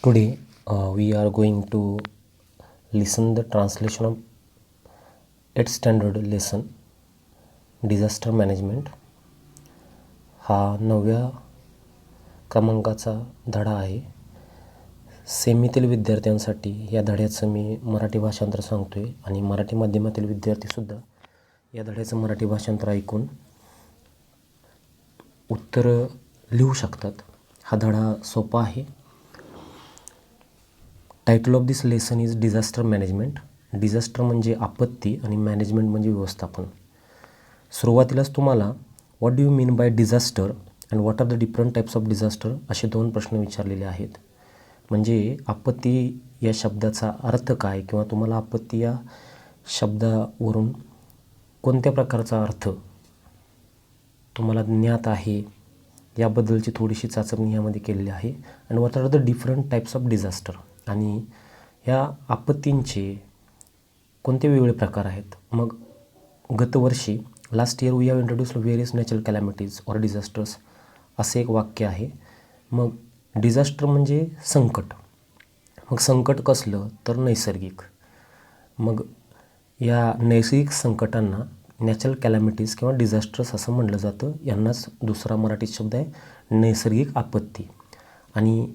Today we are going to listen the translation of 8th standard lesson disaster management. हा 9व्या क्रमांकाचा धडा आहे. सेमीतील विद्यार्थ्यांसाठी या धड्याचं मी मराठी भाषांतर सांगतोय आणि मराठी माध्यमातील विद्यार्थीसुद्धा या धड्याचं मराठी भाषांतर ऐकून उत्तरं लिहू शकतात. हा धडा सोपा आहे. Title of this lesson is disaster management. Disaster म्हणजे आपत्ती आणि मॅनेजमेंट म्हणजे व्यवस्थापन. सुरुवातीलाच तुम्हाला what do you mean by disaster and what are the different types of disaster असे 2 प्रश्न विचारलेले आहेत. म्हणजे आपत्ती या शब्दाचा अर्थ काय किंवा तुम्हाला आपत्ती या शब्दावरून कोणत्या प्रकारचा अर्थ तुम्हाला ज्ञात आहे याबद्दलची थोडीशी चाचपणी यामध्ये केलेली आहे. And what are the different types of disaster, आणि या आपत्तींचे कोणते वेगवेगळे प्रकार आहेत. मग गतवर्षी last year we have introduced various natural calamities or disasters असे एक वाक्य आहे. मग डिझास्टर म्हणजे संकट. मग संकट कसलं तर नैसर्गिक. मग या नैसर्गिक संकटांना नॅचरल कॅलॅमिटीज किंवा डिझास्टर्स असं म्हटलं जातं. यांनाच दुसरा मराठी शब्द आहे नैसर्गिक आपत्ती. आणि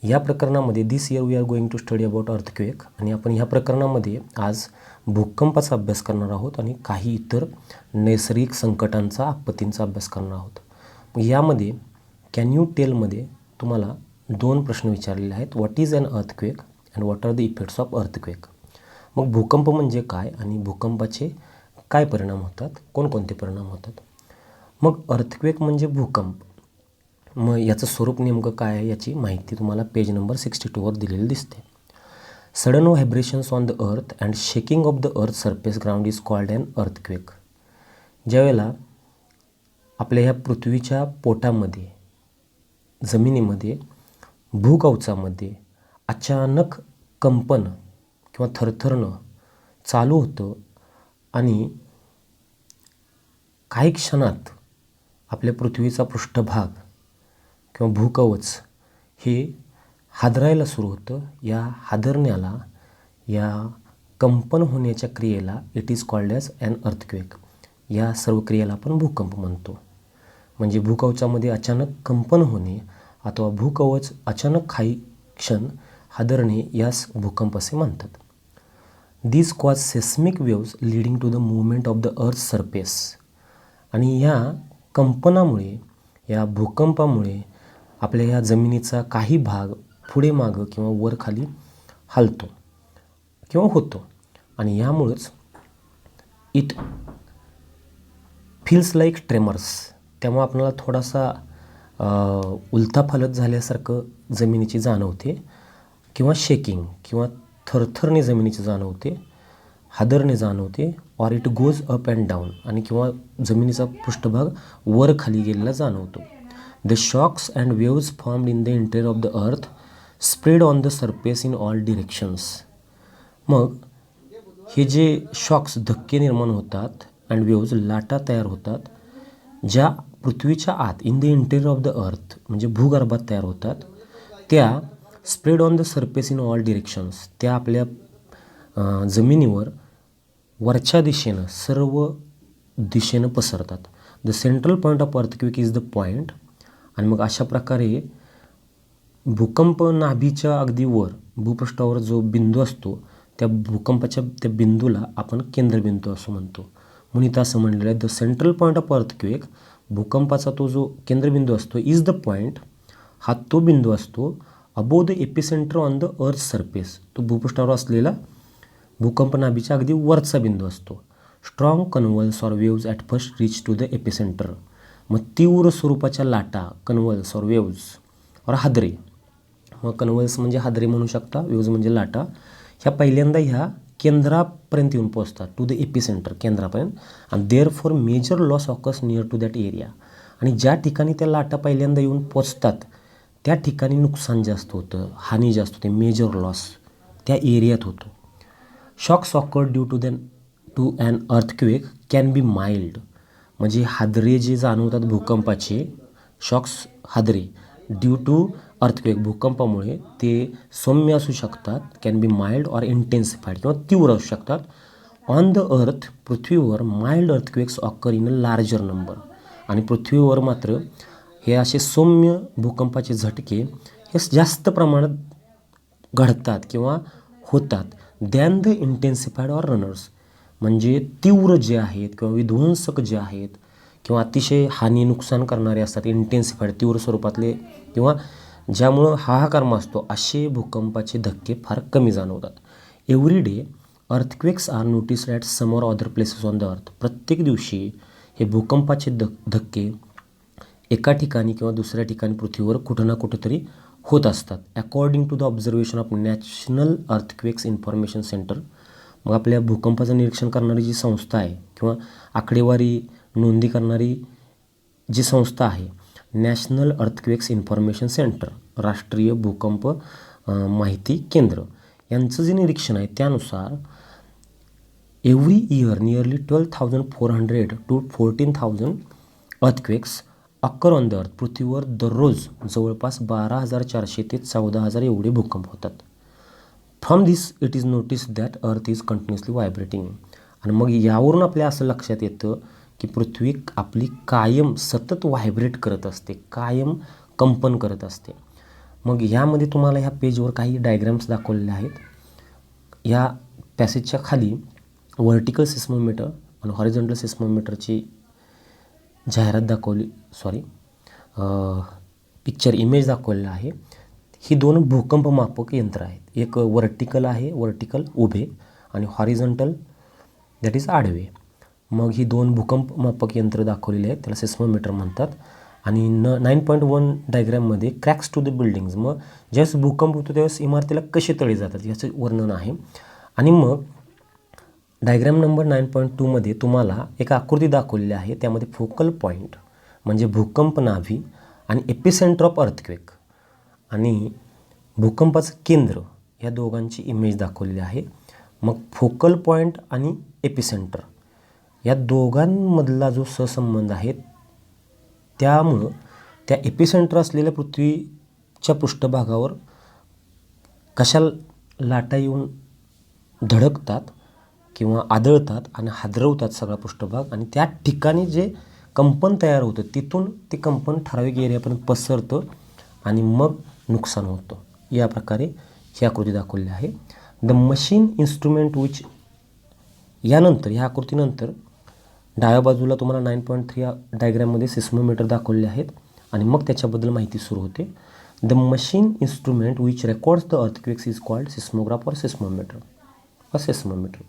या प्रकरणामध्ये this year we are going to study about earthquake, आणि आपण ह्या प्रकरणामध्ये आज भूकंपाचा अभ्यास करणार आहोत आणि काही इतर नैसर्गिक संकटांचा आपत्तींचा अभ्यास करणार आहोत. मग यामध्ये कॅन यू टेलमध्ये तुम्हाला 2 प्रश्न विचारलेले आहेत. What is an earthquake and what are the effects of earthquake. मग भूकंप म्हणजे काय आणि भूकंपाचे काय परिणाम होतात, कोणकोणते परिणाम होतात. मग अर्थक्वेक म्हणजे भूकंप. मग याचं स्वरूप नेमकं काय आहे याची माहिती तुम्हाला पेज नंबर 62वर दिलेली दिसते. Sudden vibrations on the earth and shaking of the earth surface ground is called an earthquake. ज्यावेळेला आपल्या ह्या पृथ्वीच्या पोटामध्ये जमिनीमध्ये भूकवचामध्ये अचानक कंपन किंवा थरथरणं चालू होतं आणि काही क्षणात आपल्या पृथ्वीचा पृष्ठभाग किंवा भूकवच हे हादरायला सुरू होतं. या हादरण्याला, या कंपन होण्याच्या क्रियेला it is called as an earthquake. या सर्व क्रियेला आपण भूकंप म्हणतो. म्हणजे भूकवचामध्ये अचानक कंपन होणे अथवा भूकवच अचानक काही क्षण हादरणे यास भूकंप असे म्हणतात. These cause seismic waves leading to the movement of the earth surface. आणि या कंपनामुळे, या भूकंपामुळे आपल्या ह्या जमिनीचा काही भाग पुढे मागं किंवा वर खाली हलतो किंवा होतो. आणि यामुळंच इट फील्स लाईक ट्रेमर्स. त्यामुळे आपल्याला थोडासा उलथापालथ झाल्यासारखं जमिनीची जाणवते किंवा शेकिंग किंवा थरथरणे जमिनीची जाणवते, हादरणे जाणवते. Or it goes up and down, आणि किंवा जमिनीचा पृष्ठभाग वर खाली गेलेला जाणवतो. The shocks and waves formed in the interior of the earth spread on the surface in all directions. मग हे जे शॉक्स, धक्के निर्माण होतात अँड वेव्ज, लाटा तयार होतात, ज्या पृथ्वीच्या आत in the interior of the earth म्हणजे भूगर्भात तयार होतात, त्या spread on the surface in all directions, त्या आपल्या जमिनीवर वरच्या दिशेनं सर्व दिशेनं पसरतात. The central point of earthquake is the point. आणि मग अशा प्रकारे भूकंप नाभीच्या अगदी वर भूपृष्ठावर जो बिंदू असतो त्या भूकंपाच्या त्या बिंदूला आपण केंद्रबिंदू असं म्हणतो. म्हणून इथं असं म्हणलेलं आहे the central point of earthquake, भूकंपाचा तो जो केंद्रबिंदू असतो, इज द पॉईंट, हा तो बिंदू असतो above the epicentre on the earth surface. तो भूपृष्ठावर असलेला भूकंप नाभीच्या अगदी वरचा बिंदू असतो. Strong convulse or waves at first reach to the epicentre. मग तीव्र स्वरूपाच्या लाटा, कन्व्हल्स ऑर वेव्ज ऑर हादरे. मग कन्व्हल्स म्हणजे हादरे म्हणू शकता, वेव्ज म्हणजे लाटा. ह्या पहिल्यांदा ह्या केंद्रापर्यंत येऊन पोचतात, टू द एपिसेंटर, केंद्रापर्यंत. आणि therefore major loss occurs near to that area. आणि ज्या ठिकाणी त्या लाटा पहिल्यांदा येऊन पोचतात त्या ठिकाणी नुकसान जास्त होतं, हानी जास्त होते, मेजर लॉस त्या एरियात होतो. Shocks occurred due to an earthquake can be mild. म्हणजे हादरे जे जाणवतात भूकंपाचे, शॉक्स, हादरे, ड्यू टू अर्थक्वेक भूकंपामुळे ते सौम्य असू शकतात, can be mild or intensified किंवा तीव्र असू शकतात. ऑन द अर्थ पृथ्वीवर mild earthquakes occur in a larger number. आणि पृथ्वीवर मात्र हे असे सौम्य भूकंपाचे झटके हे जास्त प्रमाणात घडतात किंवा होतात than the intensified or runners. म्हणजे तीव्र जे आहेत किंवा विध्वंसक जे आहेत किंवा अतिशय हानी नुकसान करणारे असतात इंटेन्सिफाईड तीव्र स्वरूपातले किंवा ज्यामुळं हाहाकार माजतो असे भूकंपाचे धक्के फार कमी जाणवतात. Every day earthquakes are noticed at some or other places on the earth. प्रत्येक दिवशी हे भूकंपाचे धक्के एका ठिकाणी किंवा दुसऱ्या ठिकाणी पृथ्वीवर कुठं ना कुठंतरी होत असतात. According to the observation of national earthquakes information centre. मग आपल्या भूकंपाचं निरीक्षण करणारी जी संस्था आहे किंवा आकडेवारी नोंदी करणारी जी संस्था आहे नॅशनल अर्थक्वेक्स इन्फॉर्मेशन सेंटर, राष्ट्रीय भूकंप माहिती केंद्र, यांचं जे निरीक्षण आहे त्यानुसार every year nearly 12,400 to 14,000 earthquakes अक्कर ऑन द अर्थ. पृथ्वीवर दररोज जवळपास 12,400 ते 14,000 एवढे भूकंप होतात. From this it is notice that earth is continuously vibrating. आणि मग यावरून आपल्या असं लक्षात येतं की पृथ्वी आपली कायम सतत व्हायब्रेट करत असते, कायम कंपन करत असते. मग ह्यामध्ये तुम्हाला ह्या पेजवर काही डायग्राम्स दाखवलेले आहेत. या पॅसेजच्या खाली व्हर्टिकल सिस्मोमीटर आणि हॉरिझॉन्टल सिस्मोमीटरची जाहिरात दाखवली पिक्चर इमेज दाखवलेला आहे. ही दोन भूकंप मापक यंत्र आहेत. एक वर्टिकल आहे, वर्टिकल उभे, आणि हॉरिझॉन्टल दॅट इज आडवे. मग ही दोन भूकंप मापक यंत्र दाखवलेली आहेत, त्याला सिस्मोमीटर म्हणतात. आणि 9.1 डायग्राममध्ये क्रॅक्स टू द बिल्डिंग्ज. मग ज्यावेळेस भूकंप होतो त्यावेळेस इमारतीला कसे तडे जातात याचं वर्णन आहे. आणि मग डायग्राम नंबर 9.2मध्ये तुम्हाला एक आकृती दाखवलेली आहे. त्यामध्ये फोकल पॉईंट म्हणजे भूकंप नाभी आणि एपिसेंटर ऑफ अर्थक्वेक आणि भूकंपाचं केंद्र या दोघांची इमेज दाखवलेली आहे. मग फोकल पॉईंट आणि एपिसेंटर या दोघांमधला जो सहसंबंध आहे त्यामुळं त्या एपिसेंटर असलेल्या पृथ्वीच्या पृष्ठभागावर कशा लाटा येऊन धडकतात किंवा आदळतात आणि हादरवतात सगळा पृष्ठभाग, आणि त्या ठिकाणी जे कंपन तयार होतं तिथून ते कंपन ठराविक एरियापर्यंत पसरतं आणि मग नुकसान होतं. या प्रकारे ही आकृती दाखवली आहे. The machine instrument which. यानंतर ह्या आकृतीनंतर डाव्या बाजूला तुम्हाला 9.3 डायग्राममध्ये सिस्मोमीटर दाखवले आहेत आणि मग त्याच्याबद्दल माहिती सुरू होते. The machine instrument which records the earthquakes is called seismograph or seismometer. Seismometer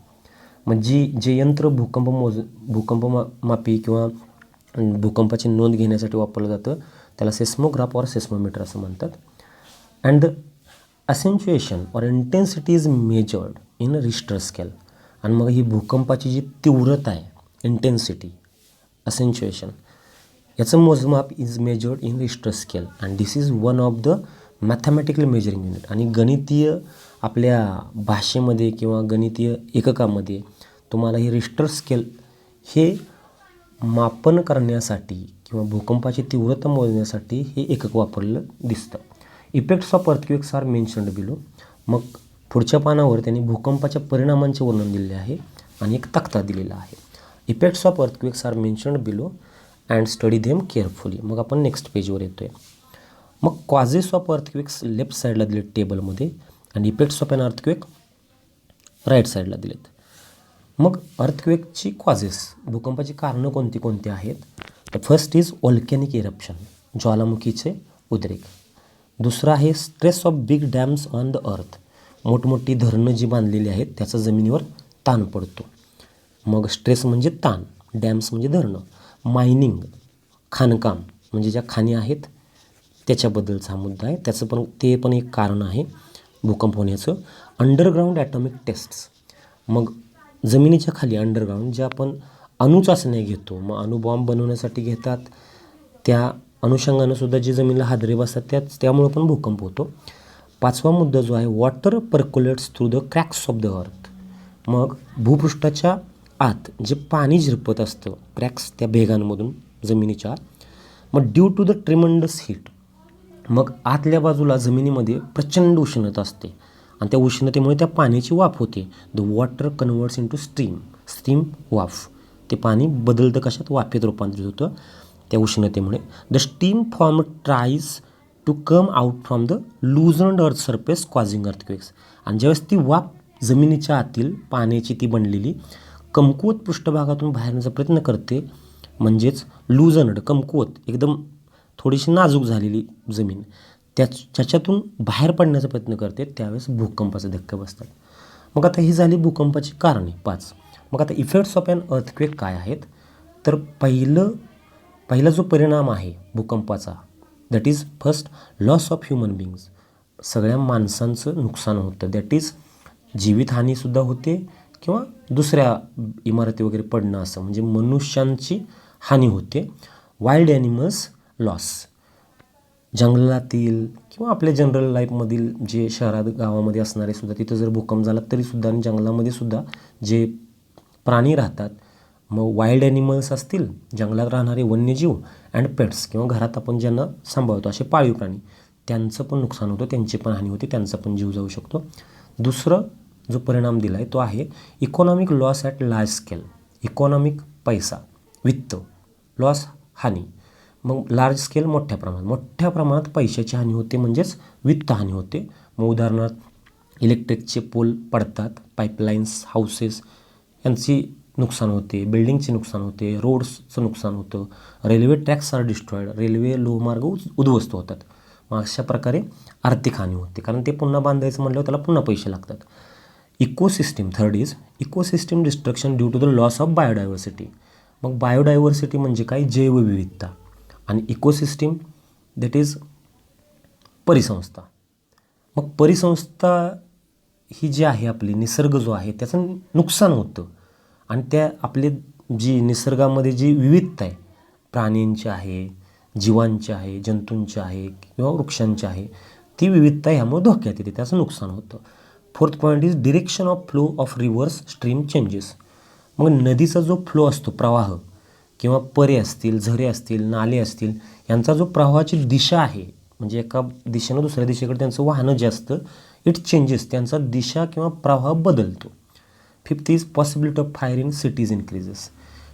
म्हणजे जे यंत्र भूकंप मापी किंवा भूकंपाची नोंद घेण्यासाठी वापरलं जातं त्याला सेस्मोग्राफ ऑर सेस्मोमीटर असं म्हणतात. And the accentuation or intensity is measured in Richter scale. आणि मग ही भूकंपाची जी तीव्रता आहे इंटेन्सिटी असेंच्युएशन याचं मोजमाप is measured in Richter scale and this is one of the mathematical measuring unit. आणि गणितीय आपल्या भाषेमध्ये किंवा गणितीय एककामध्ये तुम्हाला ही रिश्टर स्केल हे मापन करण्यासाठी किंवा भूकंपाची तीव्रता मोजण्यासाठी हे एकक वापरलं दिसतं. Effects of earthquakes are mentioned below. मग पुढच्या पानावर त्यांनी भूकंपाच्या परिणामांचे वर्णन दिलेले आहे आणि एक तक्ता दिलेला आहे. Effects of earthquakes are mentioned below and study them carefully. मग आपण नेक्स्ट पेजवर येतो आहे. मग कॉजेस ऑफ अर्थक्वेक्स लेफ्ट साईडला दिलेत टेबलमध्ये आणि effects of an earthquake right साईडला दिलेत. मग अर्थक्वेकची कॉजेस भूकंपाची कारणं कोणती कोणती आहेत. तर फर्स्ट इज व्हॉल्कॅनिक इरप्शन ज्वालामुखीचे उद्रेक. दुसरा आहे stress of big dams on the अर्थ मोठमोठी धरणं जी बांधलेली आहेत त्याचा जमिनीवर ताण पडतो. मग स्ट्रेस म्हणजे ताण, डॅम्स म्हणजे धरणं. मायनिंग खाणकाम म्हणजे ज्या खाणी आहेत त्याच्याबद्दलचा हा मुद्दा आहे, त्याचं ते पण एक कारण आहे भूकंप होण्याचं. अंडरग्राऊंड ॲटॉमिक टेस्ट्स मग जमिनीच्या खाली अंडरग्राऊंड जे आपण अणुचाचण्या घेतो, मग अणुबॉम्ब बनवण्यासाठी घेतात त्या अनुषंगानं सुद्धा जे जमिनीला हादरे बसतात त्यामुळं पण भूकंप होतो. पाचवा मुद्दा जो आहे water percolates through the cracks of the earth. मग भूपृष्ठाच्या आत जे पाणी झिरपत असतं क्रॅक्स त्या भेगांमधून जमिनीच्या. मग ड्यू टू द ट्रिमंडस हीट मग आतल्या बाजूला जमिनीमध्ये प्रचंड उष्णता असते आणि त्या उष्णतेमुळे त्या पाण्याची वाफ होते. The water converts into steam वाफ. ते पाणी बदलतं कशात? वाफेत रूपांतरित होतं त्या उष्णतेमुळे. The steam form tries to come out from the loosened earth surface causing earthquakes. आणि ज्यावेळेस ती वाफ जमिनीच्या आतील पाण्याची ती बनलेली कमकुवत पृष्ठभागातून बाहेर येण्याचा प्रयत्न करते, म्हणजेच लूझन्ड कमकुवत एकदम थोडीशी नाजूक झालेली जमीन त्याच्यातून बाहेर पडण्याचा प्रयत्न करते, त्यावेळेस भूकंपाचे धक्के बसतात. मग आता ही झाली भूकंपाची कारणे 5. मग आता इफेक्ट्स ऑफ ॲन अर्थक्वेक काय आहेत? तर पहिला जो परिणाम आहे भूकंपाचा, that is first loss of human बिंग्स. सगळ्या माणसांचं नुकसान होतं, दॅट इज जीवितहानीसुद्धा होते किंवा दुसऱ्या इमारती वगैरे पडणं, असं म्हणजे मनुष्यांची हानी होते. Wild animals loss. जंगलातील किंवा आपल्या जनरल लाईफमधील जे शहरात गावामध्ये असणारे सुद्धा, तिथं जर भूकंप झाला तरीसुद्धा, आणि जंगलामध्ये सुद्धा जे प्राणी राहतात, मग वाईल्ड ॲनिमल्स असतील, जंगलात राहणारे वन्यजीव, अँड पेट्स किंवा घरात आपण ज्यांना सांभाळतो असे पाळीव प्राणी, त्यांचं पण नुकसान होतं, त्यांची पण हानी होते, त्यांचा पण जीव जाऊ शकतो. दुसरं जो परिणाम दिला आहे तो आहे economic loss at large scale. Economic पैसा, वित्त, लॉस हानी. मग लार्ज स्केल मोठ्या प्रमाणात पैशाची हानी होते, म्हणजेच वित्त हानी होते. मग उदाहरणार्थ इलेक्ट्रिकचे पोल पडतात, पाईपलाईन्स, हाऊसेस यांची नुकसान होते, बिल्डिंगचे नुकसान होते, रोड्सचं नुकसान होतं, railway tracks are destroyed, railway लोहमार्ग उद्ध्वस्त होतात. मग अशा प्रकारे आर्थिक हानी होते, कारण ते पुन्हा बांधायचं म्हटल्यावर त्याला पुन्हा पैसे लागतात. Ecosystem, third is ecosystem destruction due to the loss of biodiversity. मग बायोडायव्हर्सिटी म्हणजे काय? जैवविविधता. आणि इकोसिस्टीम दॅट इज परिसंस्था. मग परिसंस्था ही जी आहे आपली, निसर्ग जो आहे त्याचं नुकसान होतं, आणि त्या आपले जी निसर्गामध्ये जी विविधता आहे, प्राण्यांची आहे, जीवांची आहे, जंतूंची आहे किंवा वृक्षांची आहे, ती विविधता ह्यामुळे धोक्यात येते, त्याचं नुकसान होतं. Fourth point is direction of flow of reverse stream changes. मग नदीचा जो फ्लो असतो, प्रवाह किंवा परे असतील, झरे असतील, नाले असतील, यांचा जो प्रवाहाची दिशा आहे, म्हणजे एका दिशेनं दुसऱ्या दिशेकडे त्यांचं वाहनं जे असतं, इट चेंजेस, त्यांचा दिशा किंवा प्रवाह बदलतो. Fifth is possibility of fire in cities increases.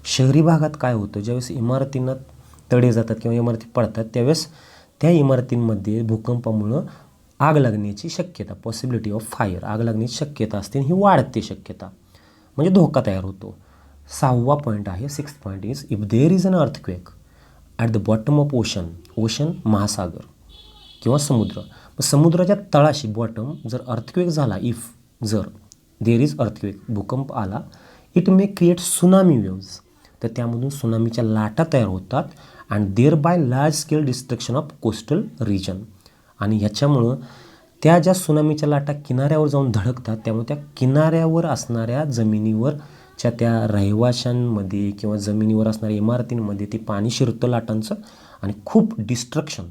शहरी भागात काय होतं, ज्यावेळेस इमारतींना तडे जातात किंवा इमारती पडतात, त्यावेळेस त्या इमारतींमध्ये भूकंपामुळं आग लागण्याची शक्यता, पॉसिबिलिटी ऑफ फायर, आग लागण्याची शक्यता असते, ही वाढते शक्यता, म्हणजे धोका तयार होतो. 6वा पॉईंट आहे, 6th point is if there is an earthquake at the bottom of ocean महासागर किंवा समुद्र. समुद्राच्या तळाशी बॉटम जर अर्थक्वेक झाला, जर देअर इज अर्थक्वेक, भूकंप आला, it may create tsunami waves, तर त्यामधून सुनामीच्या लाटा तयार होतात, and thereby large scale destruction of coastal region. आणि ह्याच्यामुळं त्या ज्या सुनामीच्या लाटा किनाऱ्यावर जाऊन धडकतात, त्यामुळे त्या किनाऱ्यावर असणाऱ्या जमिनीवरच्या त्या रहिवाशांमध्ये किंवा जमिनीवर असणाऱ्या इमारतींमध्ये ते पाणी शिरतं लाटांचं, आणि खूप डिस्ट्रक्शन,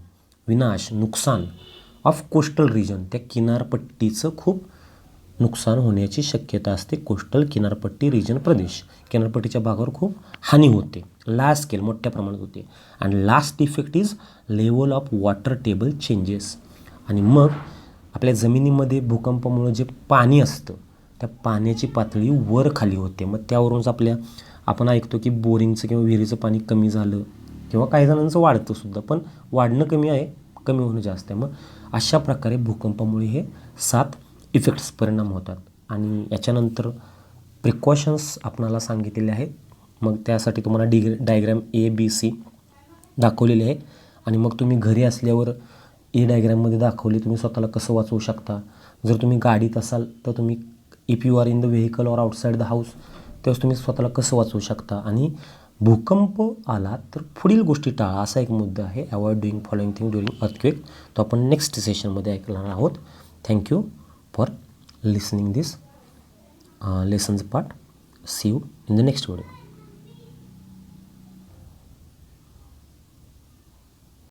विनाश, नुकसान ऑफ कोस्टल रिजन, त्या किनारपट्टीचं खूप नुकसान होण्याची शक्यता असते. कोस्टल किनारपट्टी रिजन प्रदेश, किनारपट्टीच्या भागावर खूप हानी होते, लार्ज स्केल मोठ्या प्रमाणात होते. And last effect is level of water table changes. आणि मग आपल्या जमिनीमध्ये भूकंपामुळं जे पाणी असतं, त्या पाण्याची पातळी वर खाली होते. मग त्यावरूनच आपण ऐकतो की बोरिंगचं किंवा विहिरीचं पाणी कमी झालं, किंवा काही जणांचं वाढतं सुद्धा, पण वाढणं कमी आहे, कमी होणं जास्त आहे. मग अशा प्रकारे भूकंपामुळे हे 7 इफेक्ट्स परिणाम होतात. आणि याच्यानंतर प्रिकॉशन्स आपणाला सांगितलेले आहेत. मग त्यासाठी तुम्हाला डायग्रॅम ABC दाखवलेले आहे, आणि मग तुम्ही घरी असल्यावर डायग्रॅममध्ये दाखवले तुम्ही स्वतःला कसं वाचवू शकता. जर तुम्ही गाडीत असाल तर तुम्ही if you are in the vehicle or outside the house, तेव्हा तुम्ही स्वतःला कसं वाचवू शकता. आणि भूकंप आला तर पुढील गोष्टी टाळा, असा एक मुद्दा आहे. Avoid doing following thing during earthquake, तो आपण नेक्स्ट सेशनमध्ये ऐकणार आहोत. Thank you for listening this lessons part. See you in the next video.